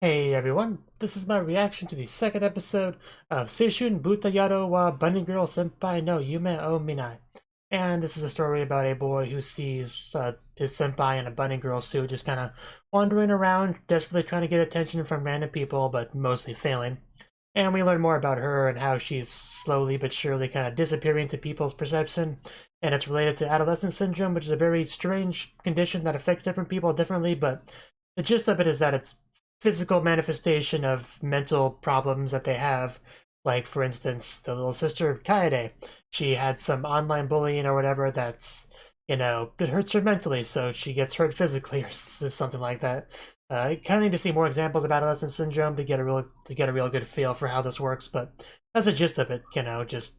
Hey everyone, this is my reaction to the second episode of Seishun Buta Yarou wa Bunny Girl Senpai no Yume o Minai. And this is a story about a boy who sees his senpai in a bunny girl suit just kind of wandering around, desperately trying to get attention from random people, but mostly failing. And we learn more about her and how she's slowly but surely kind of disappearing to people's perception. And it's related to adolescent syndrome, which is a very strange condition that affects different people differently, but the gist of it is that it's physical manifestation of mental problems that they have. Like, for instance, the little sister of Kaede, she had some online bullying or whatever that's, it hurts her mentally, so she gets hurt physically or something like that. I kind of need to see more examples of adolescent syndrome to get a real good feel for how this works, but that's the gist of it. Just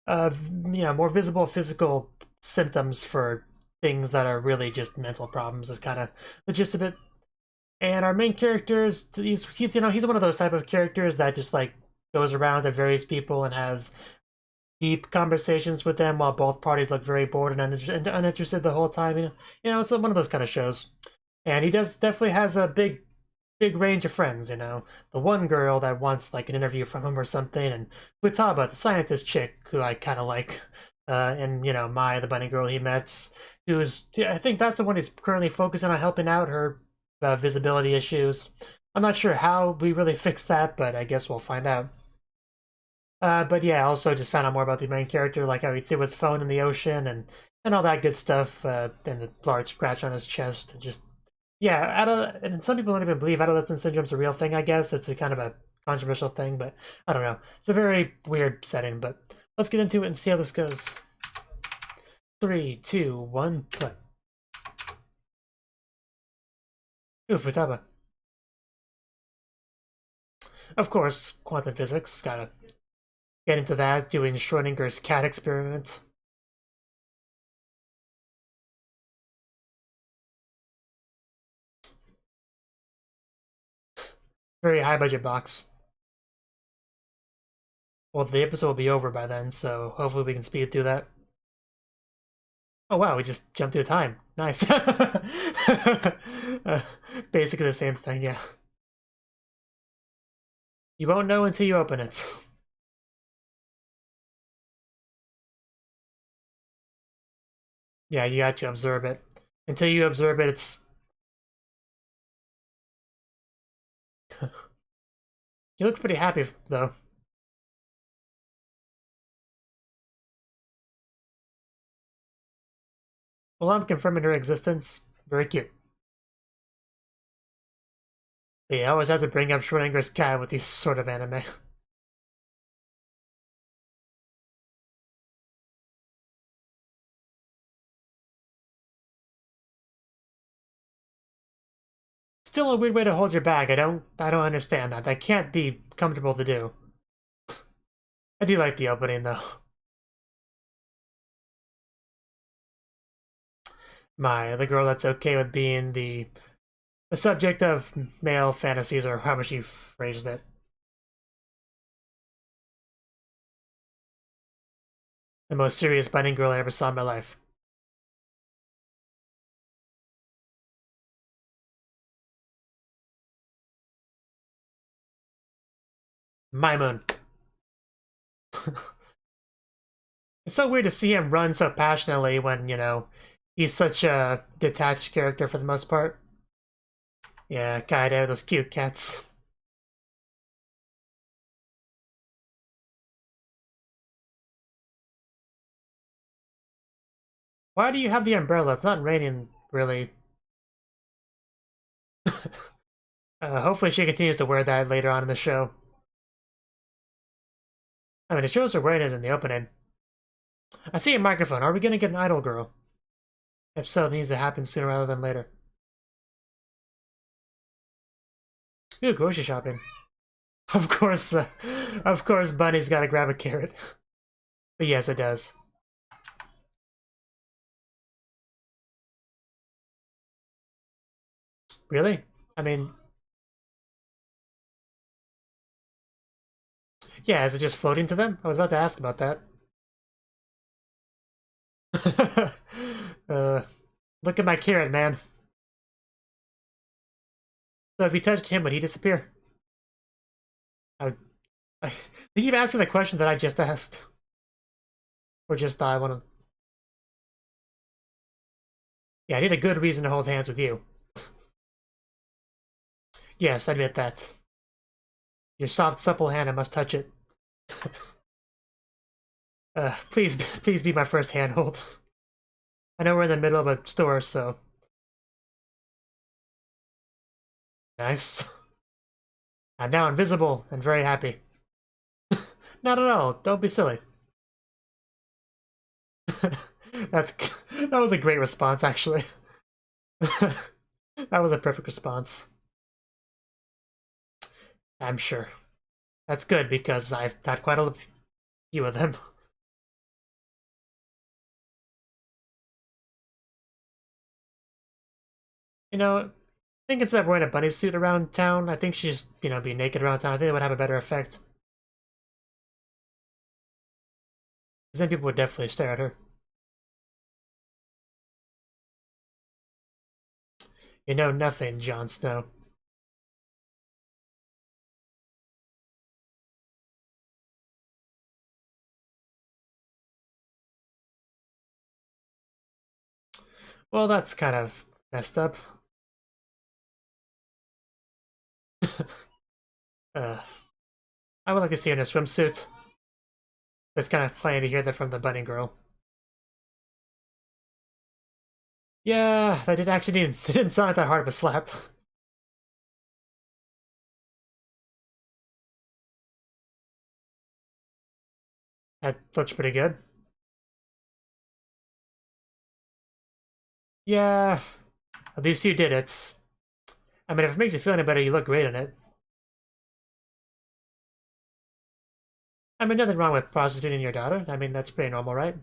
more visible physical symptoms for things that are really just mental problems is kind of the gist of it. And our main character is he's one of those type of characters that just like goes around to various people and has deep conversations with them while both parties look very bored and uninterested the whole time. It's one of those kind of shows. And he definitely has a big range of friends. The one girl that wants like an interview from him or something, and Futaba, the scientist chick who I kind of like, and Mai, the bunny girl he met, I think that's the one he's currently focusing on helping out her visibility issues. I'm not sure how we really fix that, but I guess we'll find out. But yeah, I also just found out more about the main character, like how he threw his phone in the ocean and all that good stuff, and the large scratch on his chest. Just yeah, and some people don't even believe adolescent syndrome's a real thing. I guess it's a kind of a controversial thing, but I don't know. It's a very weird setting, but let's get into it and see how this goes. 3, 2, 1, play. Ooh, Futaba. Of course, quantum physics. Gotta get into that, doing Schrodinger's cat experiment. Very high budget box. Well, the episode will be over by then, so hopefully we can speed through that. Oh wow, we just jumped through time. Nice. Basically the same thing, yeah. You won't know until you open it. Yeah, you got to observe it. Until you observe it, it's... You look pretty happy, though. Well, I'm confirming her existence. Very cute. They always have to bring up Schrodinger's cat with these sort of anime. Still a weird way to hold your bag. I don't understand that. That can't be comfortable to do. I do like the opening though. The girl that's okay with being the subject of male fantasies, or however she phrased it. The most serious bunny girl I ever saw in my life. My moon. It's so weird to see him run so passionately when, he's such a detached character for the most part. Yeah, Kaede, those cute cats. Why do you have the umbrella? It's not raining, really. Hopefully she continues to wear that later on in the show. I mean, it shows her wearing it in the opening. I see a microphone. Are we gonna get an idol girl? If so, it needs to happen sooner rather than later. Ooh, grocery shopping. Of course, Bunny's gotta grab a carrot. But yes, it does. Really? I mean, yeah, is it just floating to them? I was about to ask about that. uh, look at my carrot, man. So if you touched him, would he disappear? I would. They keep asking the questions that I just asked. Or just I want to. Yeah, I need a good reason to hold hands with you. Yes, I admit that. Your soft, supple hand, I must touch it. Please, please be my first handhold. I know we're in the middle of a store, so... Nice. I'm now invisible and very happy. Not at all, don't be silly. That was a great response, actually. That was a perfect response. I'm sure. That's good, because I've had quite a few of them. You know, I think instead of wearing a bunny suit around town, I think she just, be naked around town. I think it would have a better effect. Because then people would definitely stare at her. You know nothing, Jon Snow. Well, that's kind of messed up. uh, I would like to see her in a swimsuit. It's kind of funny to hear that from the Bunny Girl. Yeah, that didn't sound like that hard of a slap. That looks pretty good. Yeah, at least you did it. I mean, if it makes you feel any better, you look great in it. I mean, nothing wrong with prostituting your daughter. I mean, that's pretty normal, right?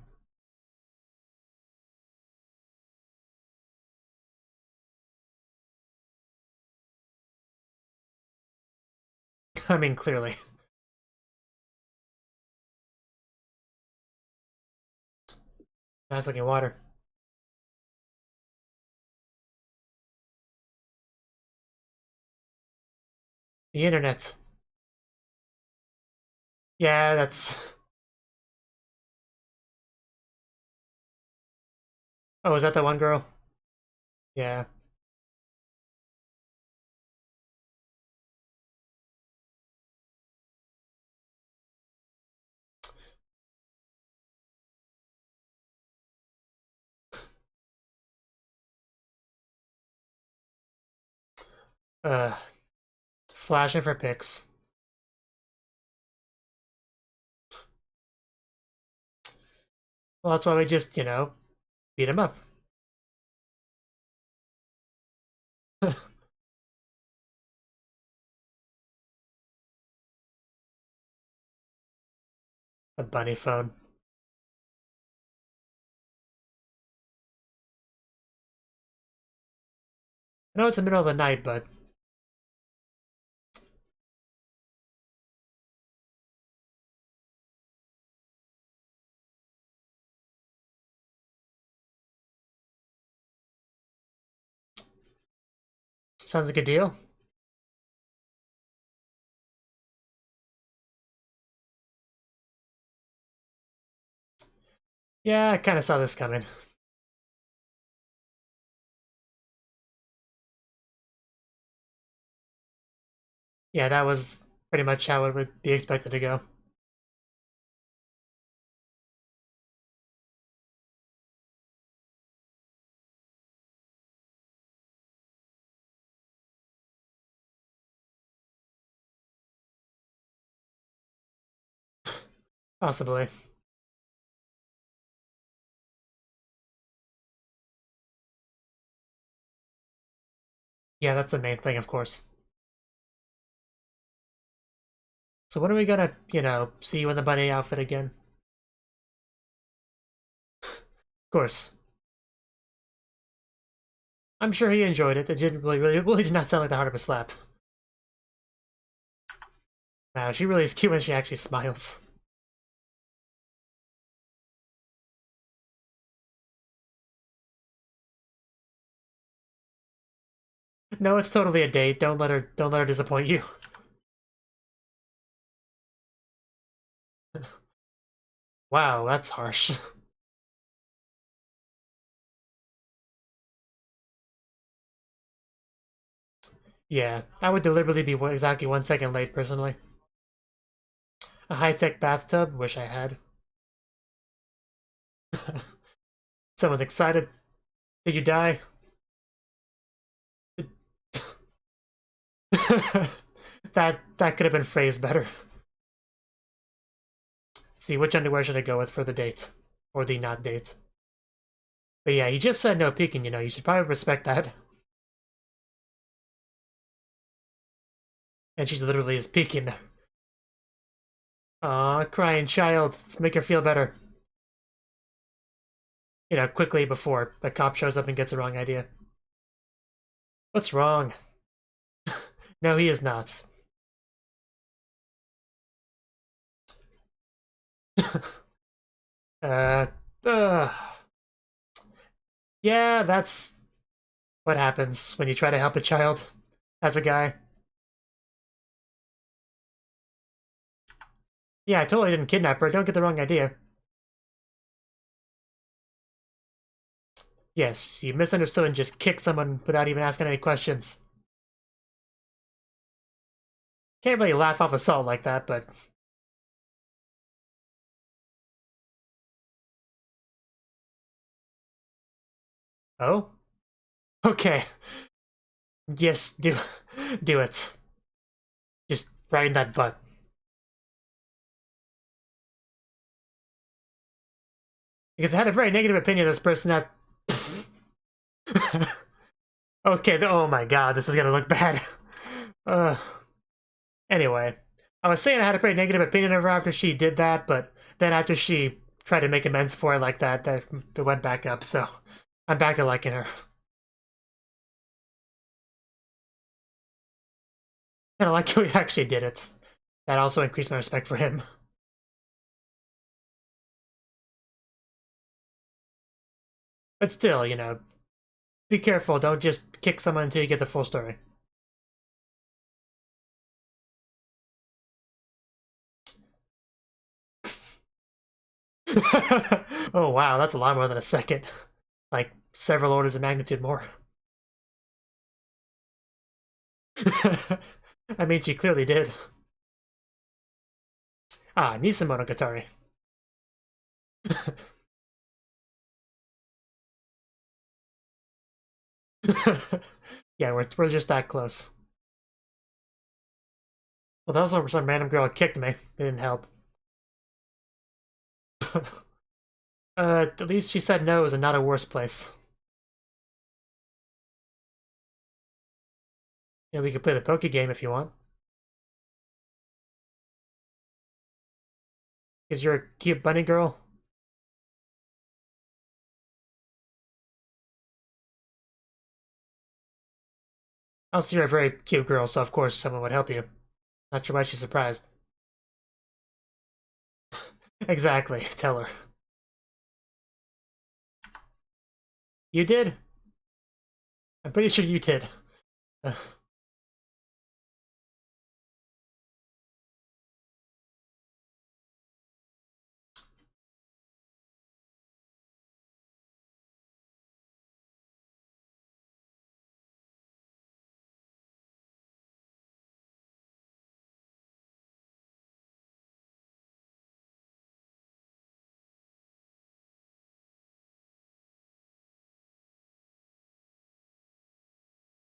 I mean, clearly. Nice looking water. The internet. Yeah, that's... Oh, is that the one girl? Yeah. Uh, Flashing for pics. Well, that's why we just, beat him up. A bunny phone. I know it's the middle of the night, but sounds like a deal. Yeah, I kind of saw this coming. Yeah, that was pretty much how it would be expected to go. Possibly. Yeah, that's the main thing, of course. So when are we gonna, see you in the bunny outfit again? Of course. I'm sure he enjoyed it. It didn't really did not sound like that hard of a slap. Wow, she really is cute when she actually smiles. No, it's totally a date. Don't let her disappoint you. Wow, that's harsh. Yeah, I would deliberately be exactly 1 second late, personally. A high-tech bathtub? Wish I had. Someone's excited. Did you die? that could have been phrased better. Let's see, which underwear should I go with for the date? Or the not date? But yeah, you just said no peeking, you know, you should probably respect that. And she literally is peeking. Aw, crying child. Let's make her feel better. You know, quickly before the cop shows up and gets the wrong idea. What's wrong? No, he is not. uh, uh, yeah, that's what happens when you try to help a child as a guy. Yeah, I totally didn't kidnap her. Don't get the wrong idea. Yes, you misunderstood and just kicked someone without even asking any questions. Can't really laugh off assault like that, but... Oh? Okay. Yes, do it. Just right in that butt. Because I had a very negative opinion of this person that... Okay, oh my god, this is gonna look bad. Uh, anyway, I was saying I had a pretty negative opinion of her after she did that, but then after she tried to make amends for it like that, it went back up, so I'm back to liking her. And I like how he actually did it. That also increased my respect for him. But still, you know, be careful, don't just kick someone until you get the full story. Oh wow, that's a lot more than a second. Like, several orders of magnitude more. I mean, she clearly did. Ah, Nisa Monogatari. Yeah, we're just that close. Well, that was over some random girl kicked me. It didn't help. At least she said no is not a worse place. Yeah, we could play the Poke game if you want. Because you're a cute bunny girl. Also, you're a very cute girl, so of course someone would help you. Not sure why she's surprised. Exactly, tell her. You did? I'm pretty sure you did.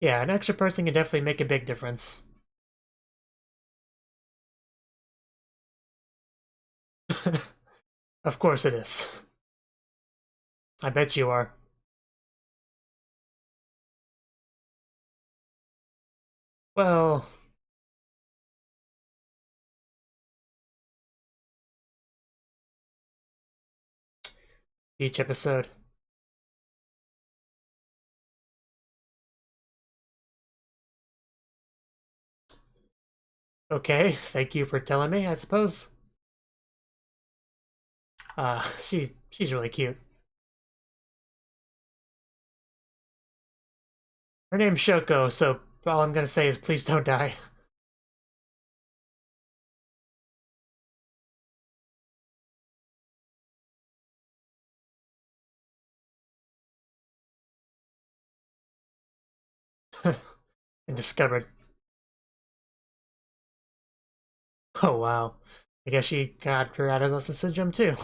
Yeah, an extra person can definitely make a big difference. Of course it is. I bet you are. Well, each episode. Okay, thank you for telling me, I suppose. She's really cute. Her name's Shoko, so all I'm gonna say is please don't die. And discovered. Oh wow. I guess she got her adolescent syndrome too.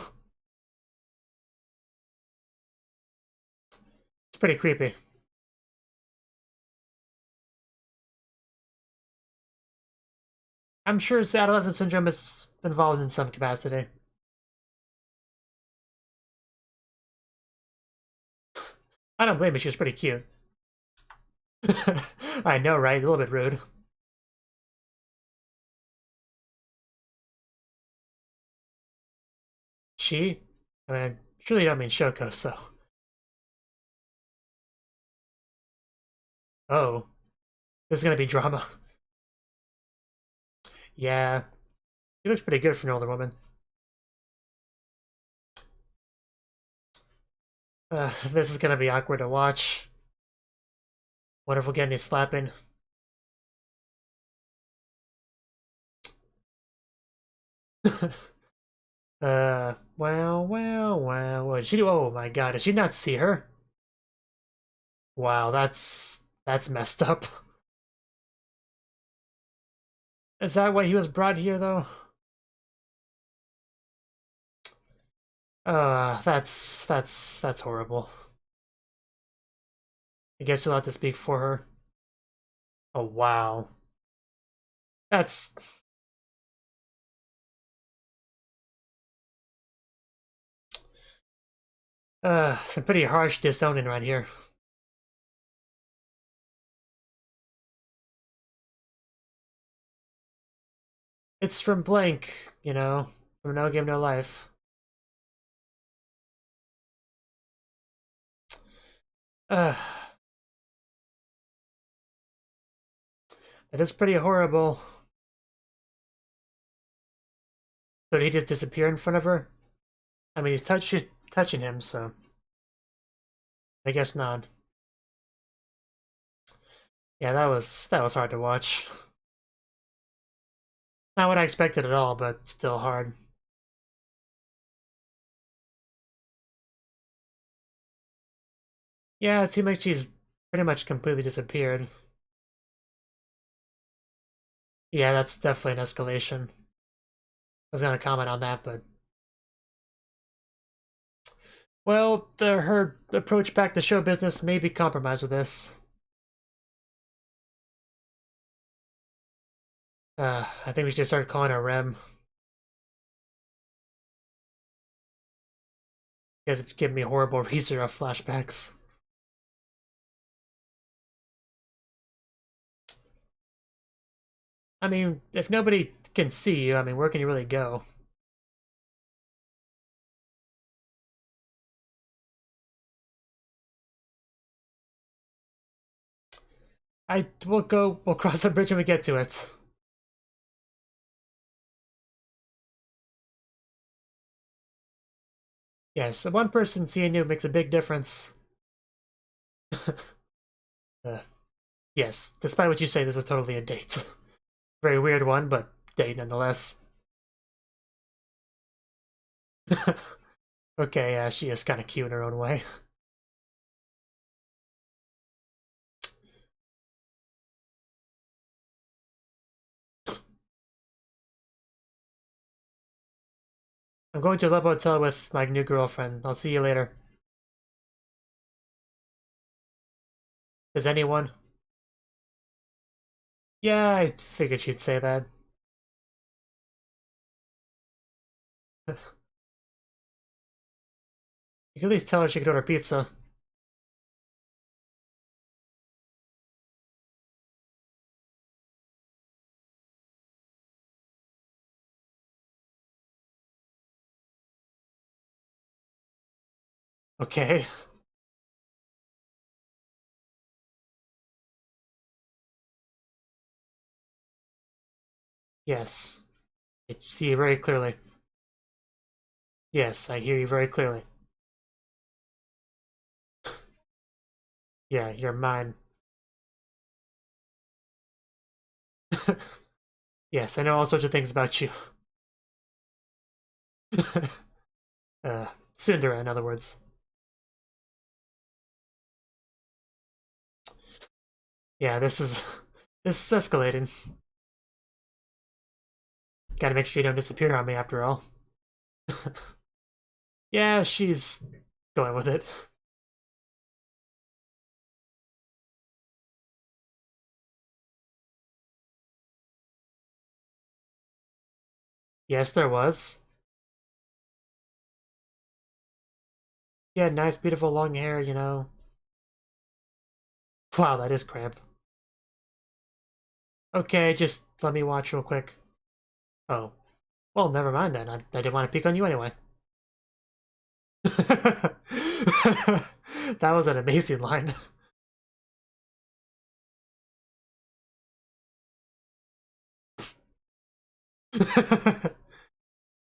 It's pretty creepy. I'm sure adolescent syndrome is involved in some capacity. I don't blame her, she was pretty cute. I know, right? A little bit rude. She? I mean, surely you don't mean Shoko, so. Oh, this is gonna be drama. Yeah, she looks pretty good for an older woman. This is gonna be awkward to watch. What if we're getting any slapping? Wow. What did she do? Oh my god, did she not see her? Wow, that's messed up. Is that why he was brought here, though? That's horrible. I guess you'll have to speak for her. Oh wow, that's some pretty harsh disowning right here. It's from blank, you know, from No Game No Life. Uh, that is pretty horrible. So did he just disappear in front of her? I mean, she's touching him, so I guess not. Yeah, that was hard to watch. Not what I expected at all, but still hard. Yeah, it seemed like she's pretty much completely disappeared. Yeah, that's definitely an escalation. I was gonna comment on that, but well, her approach back to show business may be compromised with this. I think we should start calling her Rem. You guys have given me horrible ReZero flashbacks. I mean, if nobody can see you, I mean, where can you really go? We'll cross the bridge when we get to it. Yes, one person seeing you makes a big difference. uh, yes, despite what you say, this is totally a date. Very weird one, but date nonetheless. Okay, yeah, she is kind of cute in her own way. I'm going to a Love Hotel with my new girlfriend. I'll see you later. Does anyone? Yeah, I figured she'd say that. You can at least tell her she could order pizza. Okay. Yes. I see you very clearly. Yes, I hear you very clearly. Yeah, you're mine. Yes, I know all sorts of things about you. Tsundere, in other words. Yeah, this is escalating. Gotta make sure you don't disappear on me after all. Yeah, she's going with it. Yes, there was. Yeah, nice, beautiful long hair, you know. Wow, that is cramp. Okay, just let me watch real quick. Oh. Well, never mind then. I didn't want to peek on you anyway. That was an amazing line.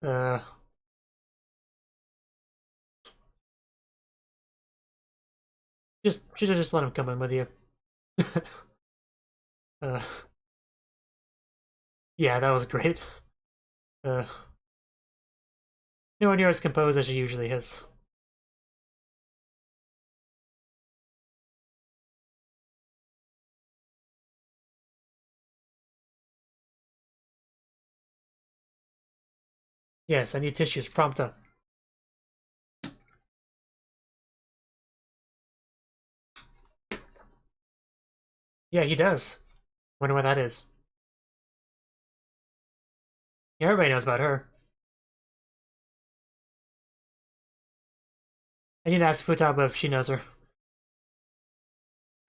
uh, should have just let him come in with you. uh, yeah, that was great. Uh, nowhere near as composed as she usually is. Yes, I need tissues prompto. Yeah, he does. Wonder what that is. Yeah, everybody knows about her. I need to ask Futaba if she knows her.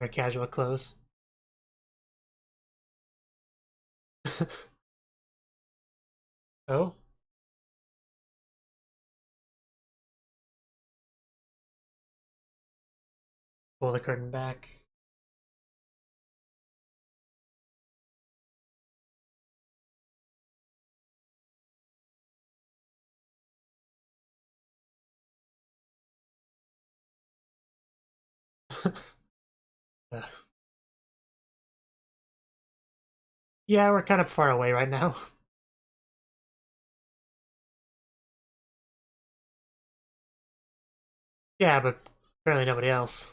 Her casual clothes. Oh? Pull the curtain back. Yeah, we're kind of far away right now. Yeah, but apparently nobody else.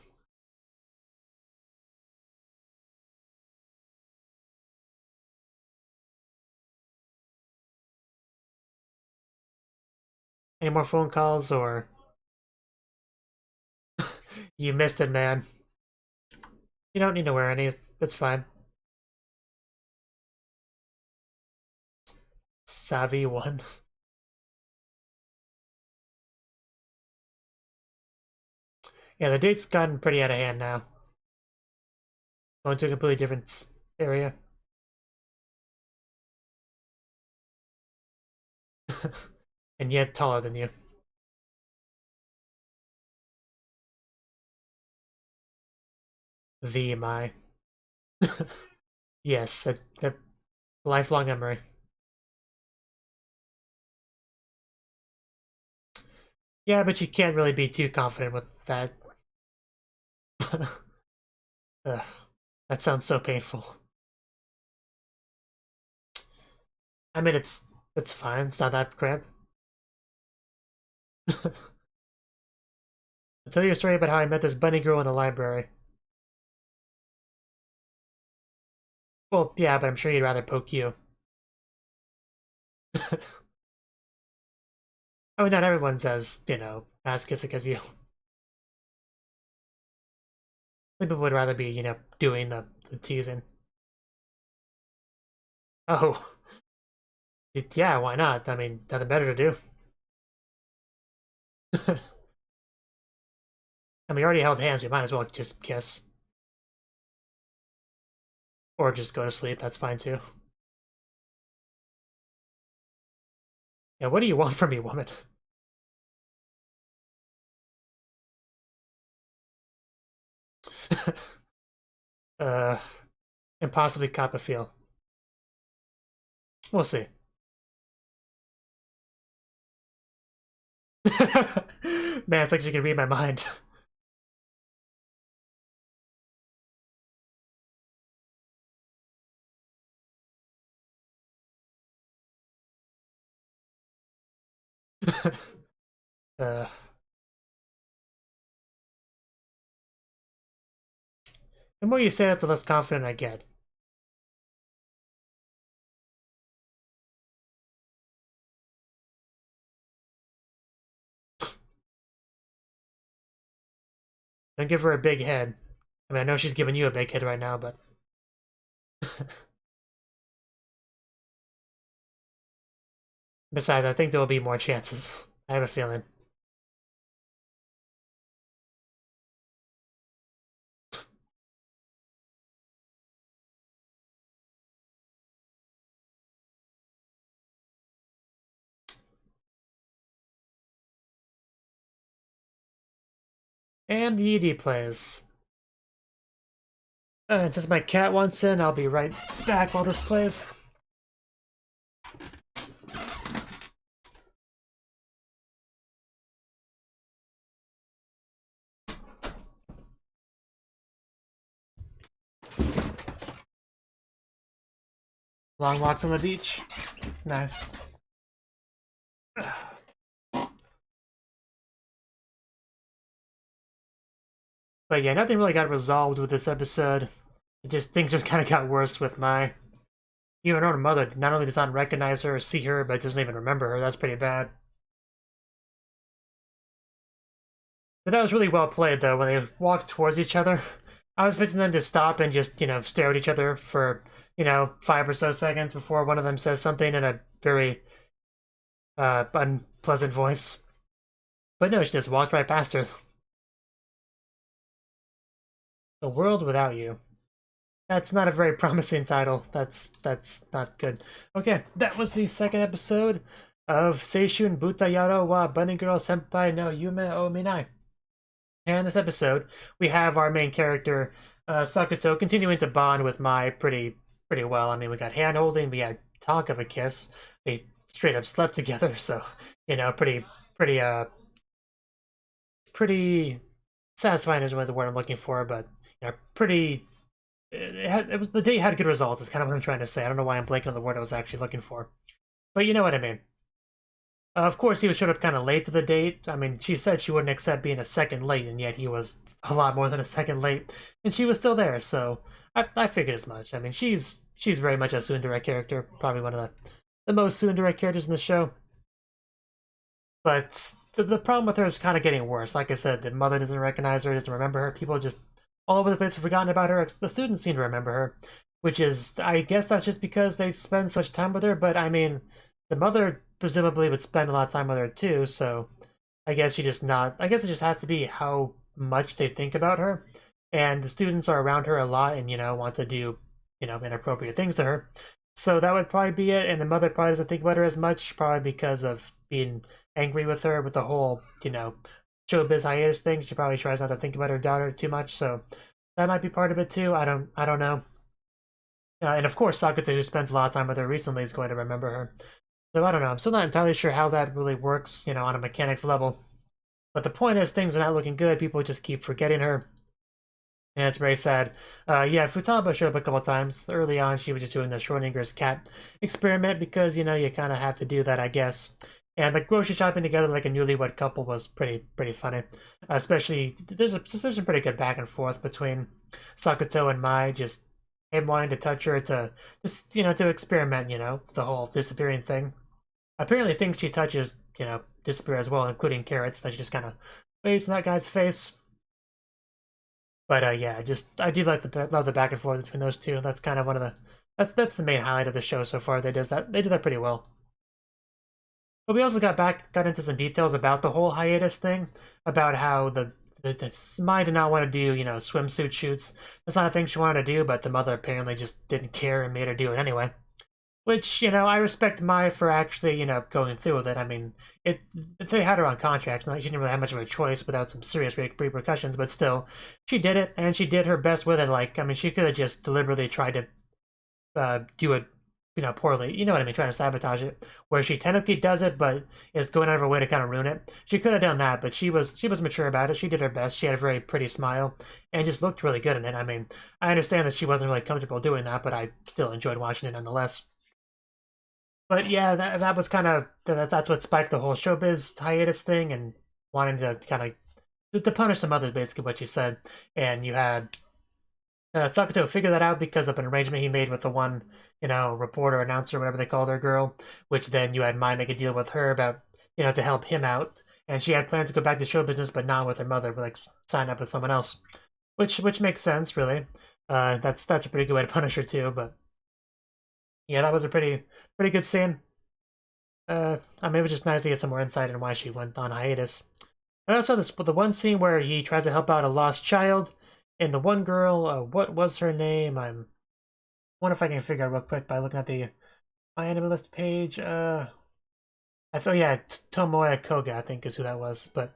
Any more phone calls or you missed it, man? You don't need to wear any. That's fine. Savvy one. Yeah, the date's gotten pretty out of hand now. Going to a completely different area. And yet taller than you. The my. Yes, a lifelong memory. Yeah, but you can't really be too confident with that. Ugh, that sounds so painful. I mean, it's fine. It's not that cramp. I'll tell you a story about how I met this bunny girl in a library. Well, yeah, but I'm sure you'd rather poke you. I mean, not everyone says, you know, as kissing as you. Some people would rather be, you know, doing the teasing. Oh, yeah, why not? I mean, nothing better to do. I mean, you already held hands, you might as well just kiss. Or just go to sleep, that's fine too. Yeah, what do you want from me, woman? uh, and possibly cop a feel. We'll see. Man, it's like she can read my mind. uh, the more you say it, the less confident I get. Don't give her a big head. I mean, I know she's giving you a big head right now, but... Besides, I think there will be more chances. I have a feeling. And the ED plays. Since my cat wants in, I'll be right back while this plays. Long walks on the beach. Nice. But yeah, nothing really got resolved with this episode. Things just kind of got worse with Mai. Even her own mother not only does not recognize her or see her, but doesn't even remember her. That's pretty bad. But that was really well played, though, when they walked towards each other. I was expecting them to stop and just, stare at each other for, 5 or so seconds before one of them says something in a very unpleasant voice. But no, she just walked right past her. A World Without You. That's not a very promising title. That's not good. Okay, that was the second episode of Seishun Buta Yarou wa Bunny Girl Senpai no Yume o Minai. And in this episode, we have our main character, Sakuto, continuing to bond with Mai pretty well. I mean, we got hand-holding, we had talk of a kiss. They straight up slept together, so, pretty satisfying is the word I'm looking for, but, pretty... the date had good results, is kind of what I'm trying to say. I don't know why I'm blanking on the word I was actually looking for. But you know what I mean. Of course, he was showed up kind of late to the date. I mean, she said she wouldn't accept being a second late, and yet he was a lot more than a second late, and she was still there, so I figured as much. I mean, she's very much a tsundere character, probably one of the most tsundere characters in the show. But the problem with her is kind of getting worse. Like I said, the mother doesn't recognize her, doesn't remember her. People just all over the place have forgotten about her. The students seem to remember her, which is, I guess that's just because they spend so much time with her, but I mean, the mother presumably would spend a lot of time with her too, so I guess it just has to be how much they think about her. And the students are around her a lot and, want to do, inappropriate things to her. So that would probably be it, and the mother probably doesn't think about her as much, probably because of being angry with her with the whole, showbiz hiatus thing. She probably tries not to think about her daughter too much, so that might be part of it too. I don't know. And of course, Sakuta, who spends a lot of time with her recently, is going to remember her. So I don't know. I'm still not entirely sure how that really works, on a mechanics level. But the point is, things are not looking good. People just keep forgetting her. And it's very sad. Yeah, Futaba showed up a couple times. Early on, she was just doing the Schrodinger's cat experiment because, you kind of have to do that, I guess. And the grocery shopping together like a newlywed couple was pretty funny. Especially, there's some pretty good back and forth between Sakuto and Mai, just him wanting to touch her to just, to experiment, the whole disappearing thing. Apparently things she touches, disappear as well, including carrots that she just kind of waves in that guy's face. But yeah, I do love the back and forth between those two. That's kind of one of that's the main highlight of the show so far. They do that pretty well. But we also got into some details about the whole hiatus thing, about how the Mai did not want to do, swimsuit shoots. That's not a thing she wanted to do, but the mother apparently just didn't care and made her do it anyway. Which, I respect Mai for actually, going through with it. I mean, if they had her on contract, she didn't really have much of a choice without some serious repercussions, but still, she did it, and she did her best with it. Like, I mean, she could have just deliberately tried to do it, poorly. You know what I mean? Try to sabotage it. Where she technically does it, but is going out of her way to kind of ruin it. She could have done that, but she was mature about it. She did her best. She had a very pretty smile, and just looked really good in it. I mean, I understand that she wasn't really comfortable doing that, but I still enjoyed watching it nonetheless. But yeah, that was kind of that's what spiked the whole showbiz hiatus thing and wanting to kind of to punish the mothers, basically what you said. And you had Sakuto figure that out because of an arrangement he made with the one, reporter, announcer, whatever they call their girl. Which then you had Mai make a deal with her about, to help him out. And she had plans to go back to show business, but not with her mother, but like sign up with someone else, which makes sense, really. That's a pretty good way to punish her too. But yeah, that was a pretty good scene. I mean, it was just nice to get some more insight on why she went on hiatus. I also saw the one scene where he tries to help out a lost child, and the one girl, what was her name? I wonder if I can figure out real quick by looking at the MyAnimeLIst page. I thought, yeah, Tomoe Koga, I think is who that was. But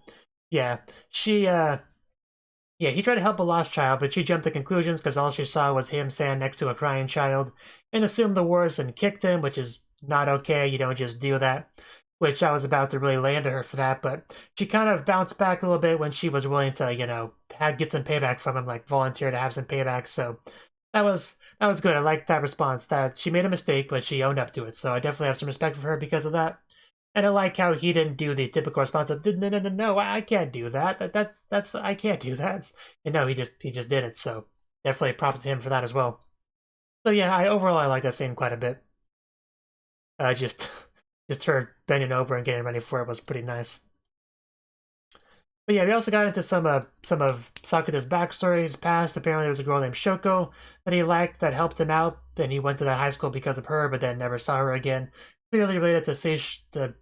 yeah, he tried to help a lost child, but she jumped to conclusions because all she saw was him stand next to a crying child and assumed the worst and kicked him, which is not okay. You don't just do that. Which I was about to really lay into her for that, but she kind of bounced back a little bit when she was willing to, get some payback from him, like volunteer to have some payback. So that was good. I liked that response. That she made a mistake, but she owned up to it. So I definitely have some respect for her because of that. And I like how he didn't do the typical response of no, I can't do that. That's I can't do that. And no, he just did it. So definitely props to him for that as well. So yeah, overall I like that scene quite a bit. Just her bending over and getting ready for it was pretty nice. But yeah, we also got into some of Sakuta's backstory, his past. Apparently there was a girl named Shoko that he liked that helped him out, and he went to that high school because of her, but then never saw her again. Clearly related to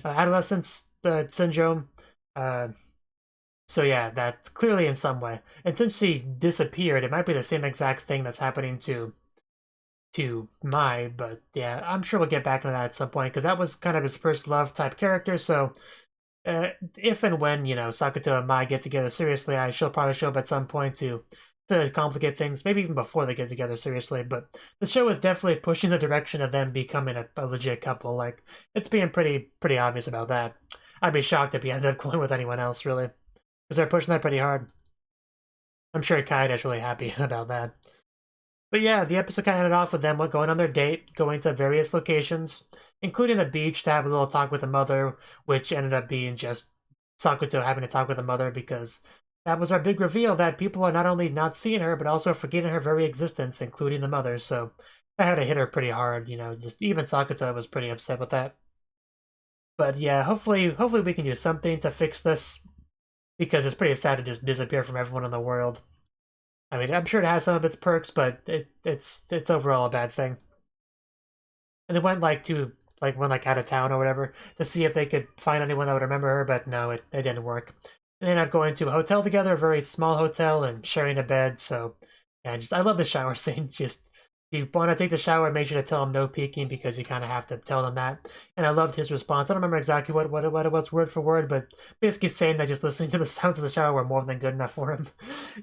adolescence syndrome. So yeah, that's clearly in some way. And since she disappeared, it might be the same exact thing that's happening to Mai, but yeah, I'm sure we'll get back into that at some point because that was kind of his first love type character. So if and when Sakuto and Mai get together seriously, she'll probably show up at some point to complicate things, maybe even before they get together seriously. But the show is definitely pushing the direction of them becoming a legit couple. Like it's being pretty obvious about that. I'd be shocked if he ended up going with anyone else, really, because they're pushing that pretty hard. I'm sure Kaida's really happy about that. But yeah, the episode kind of ended off with them going on their date, going to various locations, including the beach to have a little talk with the mother, which ended up being just Sakuto having to talk with the mother because that was our big reveal that people are not only not seeing her, but also forgetting her very existence, including the mother. So that had to hit her pretty hard, just even Sakuto was pretty upset with that. But yeah, hopefully we can do something to fix this because it's pretty sad to just disappear from everyone in the world. I mean, I'm sure it has some of its perks, but it's overall a bad thing. And they went out of town or whatever to see if they could find anyone that would remember her, but no, it didn't work. And they ended up going to a hotel together, a very small hotel, and sharing a bed. So, yeah, I love the shower scene. Just you want to take the shower, make sure to tell them no peeking because you kind of have to tell them that. And I loved his response. I don't remember exactly what it was word for word, but basically saying that just listening to the sounds of the shower were more than good enough for him.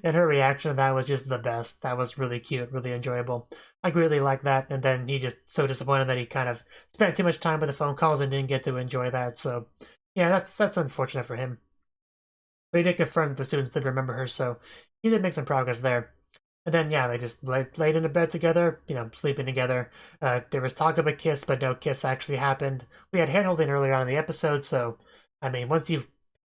And her reaction to that was just the best. That was really cute, really enjoyable. I really liked that. And then he just so disappointed that he kind of spent too much time with the phone calls and didn't get to enjoy that. So yeah, that's unfortunate for him. But he did confirm that the students did remember her, so he did make some progress there. And then, yeah, they just laid in a bed together, sleeping together. There was talk of a kiss, but no kiss actually happened. We had hand-holding earlier on in the episode, so, I mean, once you've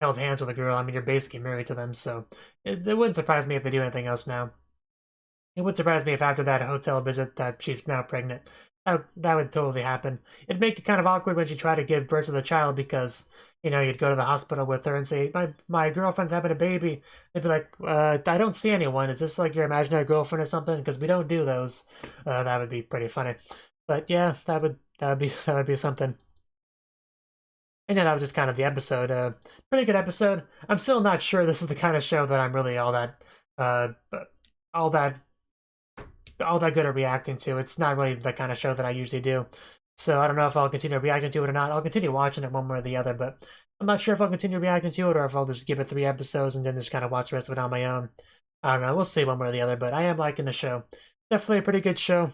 held hands with a girl, I mean, you're basically married to them, so it wouldn't surprise me if they do anything else now. It would surprise me if after that hotel visit that she's now pregnant. That would totally happen. It'd make it kind of awkward when she tried to give birth to the child because, you'd go to the hospital with her and say, my girlfriend's having a baby. They'd be like, I don't see anyone. Is this like your imaginary girlfriend or something? Because we don't do those. That would be pretty funny. But yeah, that would be something. And then that was just kind of the episode. Pretty good episode. I'm still not sure this is the kind of show that I'm really all that good at reacting to. It's not really the kind of show that I usually do. So I don't know if I'll continue reacting to it or not. I'll continue watching it one way or the other, but I'm not sure if I'll continue reacting to it or if I'll just give it 3 episodes and then just kind of watch the rest of it on my own. I don't know. We'll see one way or the other, but I am liking the show. Definitely a pretty good show.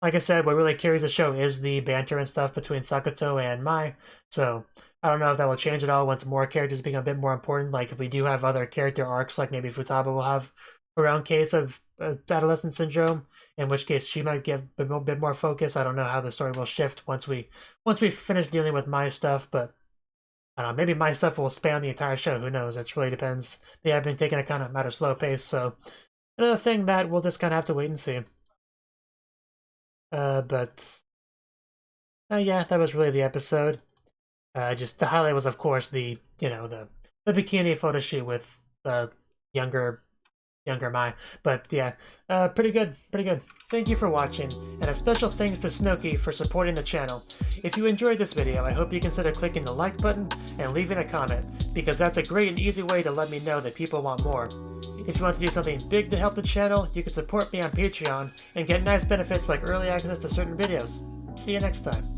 Like I said, what really carries the show is the banter and stuff between Sakuto and Mai. So I don't know if that will change at all once more characters become a bit more important. Like if we do have other character arcs, like maybe Futaba will have her own case of adolescent syndrome, in which case she might give a bit more focus. I don't know how the story will shift once we finish dealing with my stuff, but I don't know, maybe my stuff will span the entire show. Who knows? It really depends. They have been taking it kind of at a slow pace, so another thing that we'll just kind of have to wait and see. But yeah, that was really the episode. Just the highlight was, of course, the bikini photo shoot with younger Mai. But yeah, pretty good. Thank you for watching, and a special thanks to Cnouki for supporting the channel. If you enjoyed this video, I hope you consider clicking the like button and leaving a comment, because that's a great and easy way to let me know that people want more. If you want to do something big to help the channel, you can support me on Patreon and get nice benefits like early access to certain videos. See you next time.